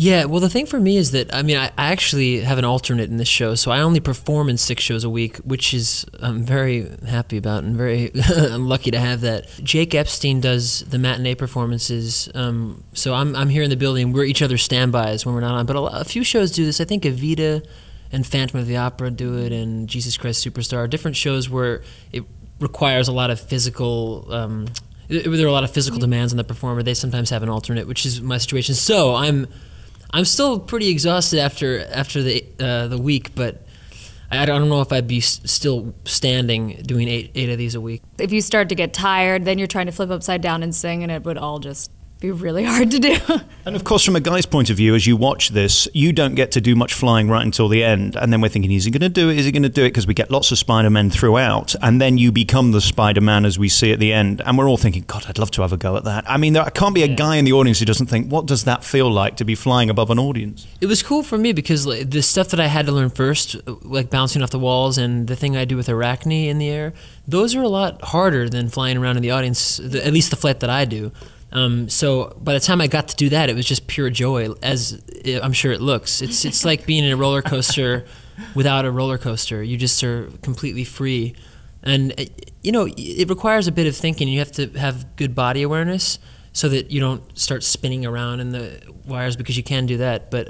Yeah, well, the thing for me is that, I mean, I actually have an alternate in this show, so I only perform in 6 shows a week, which is I'm very happy about and very I'm lucky to have that. Jake Epstein does the matinee performances, so I'm here in the building. We're each other's standbys when we're not on, but a few shows do this. I think Evita and Phantom of the Opera do it, and Jesus Christ Superstar, different shows where it requires a lot of physical... there are a lot of physical demands on the performer. They sometimes have an alternate, which is my situation. So I'm still pretty exhausted after the week, but I don't know if I'd be still standing doing eight of these a week. If you start to get tired, then you're trying to flip upside down and sing, and it would all just be really hard to do. And of course, from a guy's point of view, as you watch this, you don't get to do much flying right until the end. And then we're thinking, is he going to do it? Is he going to do it? Because we get lots of Spider-Men throughout. And then you become the Spider-Man as we see at the end. And we're all thinking, God, I'd love to have a go at that. I mean, there can't be a guy in the audience who doesn't think, what does that feel like to be flying above an audience? It was cool for me because like, the stuff that I had to learn first, like bouncing off the walls and the thing I do with Arachne in the air, those are a lot harder than flying around in the audience, at least the flight that I do. So by the time I got to do that, it was just pure joy, as I'm sure it looks. It's like being in a roller coaster without a roller coaster. You just are completely free. And, you know, it requires a bit of thinking. You have to have good body awareness so that you don't start spinning around in the wires, because you can do that. But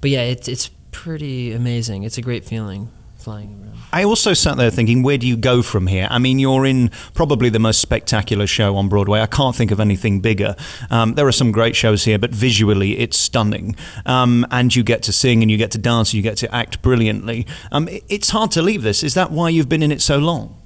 yeah, it's pretty amazing. It's a great feeling, flying around. I also sat there thinking, where do you go from here? I mean, you're in probably the most spectacular show on Broadway. I can't think of anything bigger. There are some great shows here, but visually it's stunning. And you get to sing and you get to dance and you get to act brilliantly. It's hard to leave this. Is that why you've been in it so long?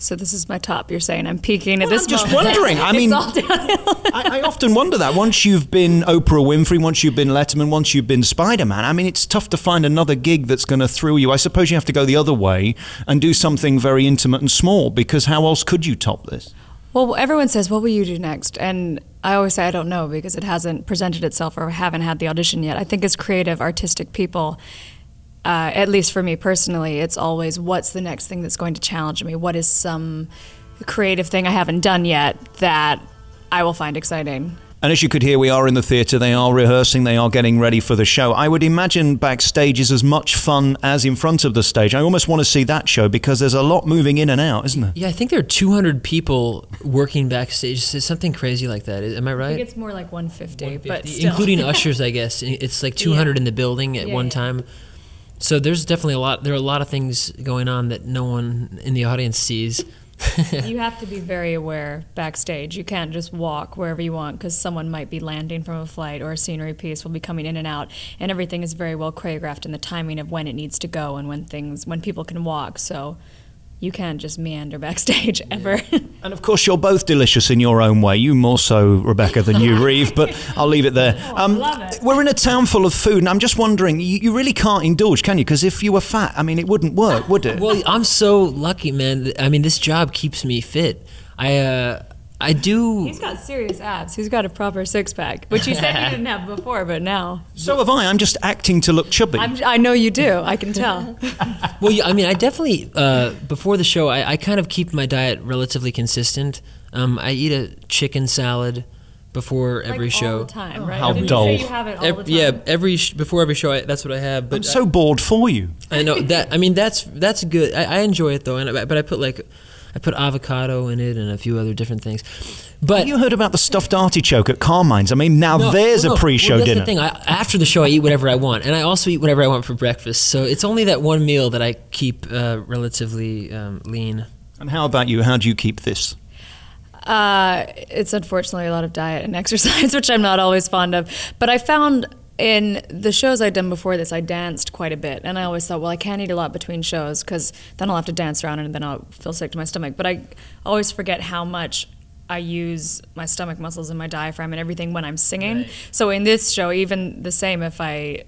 So this is my top, you're saying. I'm peaking at this I'm just moment. wondering. I mean, I often wonder that. Once you've been Oprah Winfrey, once you've been Letterman, once you've been Spider-Man, I mean, it's tough to find another gig that's going to thrill you. I suppose you have to go the other way and do something very intimate and small, because how else could you top this? Well, everyone says, what will you do next? And I always say I don't know, because it hasn't presented itself or haven't had the audition yet. I think as creative, artistic people, at least for me personally, it's always, what's the next thing that's going to challenge me? What is some creative thing I haven't done yet that I will find exciting? And as you could hear, we are in the theatre, they are rehearsing, they are getting ready for the show. I would imagine Backstage is as much fun as in front of the stage. I almost want to see that show, because there's a lot moving in and out, isn't there? Yeah, I think there are 200 people working backstage. It's something crazy like that. Am I right? I think it's more like 150, but still. Including ushers, I guess. It's like 200 in the building at one time. So there's definitely there are a lot of things going on that no one in the audience sees. You have to be very aware backstage. You can't just walk wherever you want, because someone might be landing from a flight, or a scenery piece will be coming in and out, and everything is very well choreographed in the timing of when it needs to go and when people can walk. So you can't just meander backstage ever. And of course, you're both delicious in your own way. You more so, Rebecca, than you, Reeve, but I'll leave it there. Love it. We're in a town full of food, and I'm just wondering, you really can't indulge, can you? Because if you were fat, I mean, it wouldn't work, would it? Well, I'm so lucky, man. I mean, this job keeps me fit. I do... He's got serious abs. He's got a proper six-pack, which you said you didn't have before, but now. So have I. I'm just acting to look chubby. I know you do. I can tell. Well, yeah, I mean, I definitely, before the show, I kind of keep my diet relatively consistent. I eat a chicken salad before every show. All the time, right? How Didn't dull. You say you have it all the time? Yeah, before every show, that's what I have. But I'm so bored for you. I know that. I mean, that's good. I enjoy it though, but I put avocado in it and a few other different things. But have you heard about the stuffed artichoke at Carmine's? I mean, there's a pre-show dinner. That's the thing. After the show, I eat whatever I want, and I also eat whatever I want for breakfast. So it's only that one meal that I keep relatively lean. And how about you? How do you keep this? It's unfortunately a lot of diet and exercise, which I'm not always fond of. But I found in the shows I'd done before this, I danced quite a bit. And I always thought, well, I can't eat a lot between shows, because then I'll have to dance around and then I'll feel sick to my stomach. But I always forget how much I use my stomach muscles and my diaphragm and everything when I'm singing. Right. So in this show, even the same, if I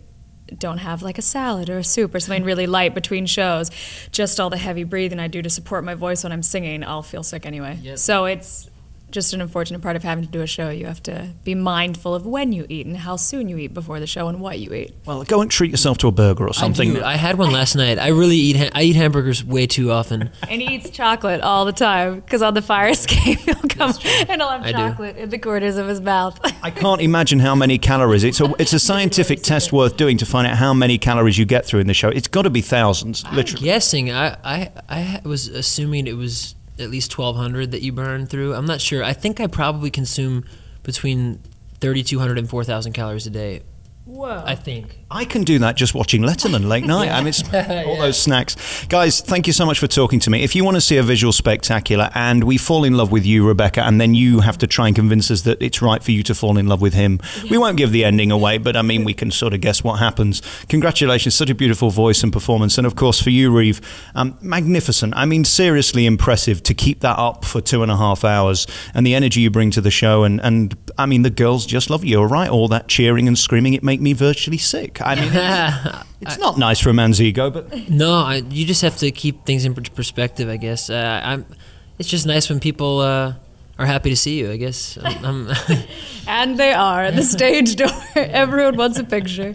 don't have like a salad or a soup or something really light between shows, just all the heavy breathing I do to support my voice when I'm singing, I'll feel sick anyway. Yep. So it's just an unfortunate part of having to do a show. You have to be mindful of when you eat and how soon you eat before the show and what you eat. Well, go and treat yourself to a burger or something. I had one last night. I really eat hamburgers way too often. And he eats chocolate all the time because on the fire escape he'll come and he'll have chocolate in the corners of his mouth. I can't imagine how many calories. It's a scientific test worth doing to find out how many calories you get through in the show. It's got to be thousands, literally. I'm guessing. I was assuming it was at least 1,200 that you burn through. I'm not sure. I think I probably consume between 3,200 and 4,000 calories a day. Whoa. I think. I can do that just watching Letterman late night. I mean, it's all those snacks. Guys, thank you so much for talking to me. If you want to see a visual spectacular and we fall in love with you, Rebecca, and then you have to try and convince us that it's right for you to fall in love with him, we won't give the ending away, but I mean, we can sort of guess what happens. Congratulations, such a beautiful voice and performance. And of course, for you, Reeve, magnificent. I mean, seriously impressive to keep that up for 2.5 hours and the energy you bring to the show. And I mean, the girls just love you, all right? All that cheering and screaming, it makes me virtually sick. I mean, it's not nice for a man's ego, but... No, you just have to keep things in perspective, I guess. It's just nice when people are happy to see you, I guess. And they are at the stage door. Everyone wants a picture.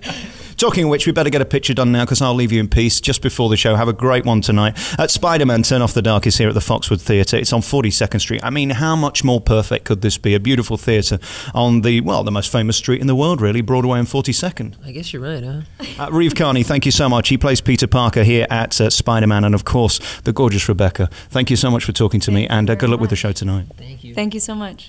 Talking of which, we better get a picture done now because I'll leave you in peace just before the show. Have a great one tonight. At Spider-Man Turn Off the Dark is here at the Foxwood Theatre. It's on 42nd Street. I mean, how much more perfect could this be? A beautiful theatre on the most famous street in the world, really, Broadway and 42nd. I guess you're right, huh? Reeve Carney, thank you so much. He plays Peter Parker here at Spider-Man, and of course, the gorgeous Rebecca. Thank you so much for talking to me, and good luck with the show tonight. Thank you. Thank you so much.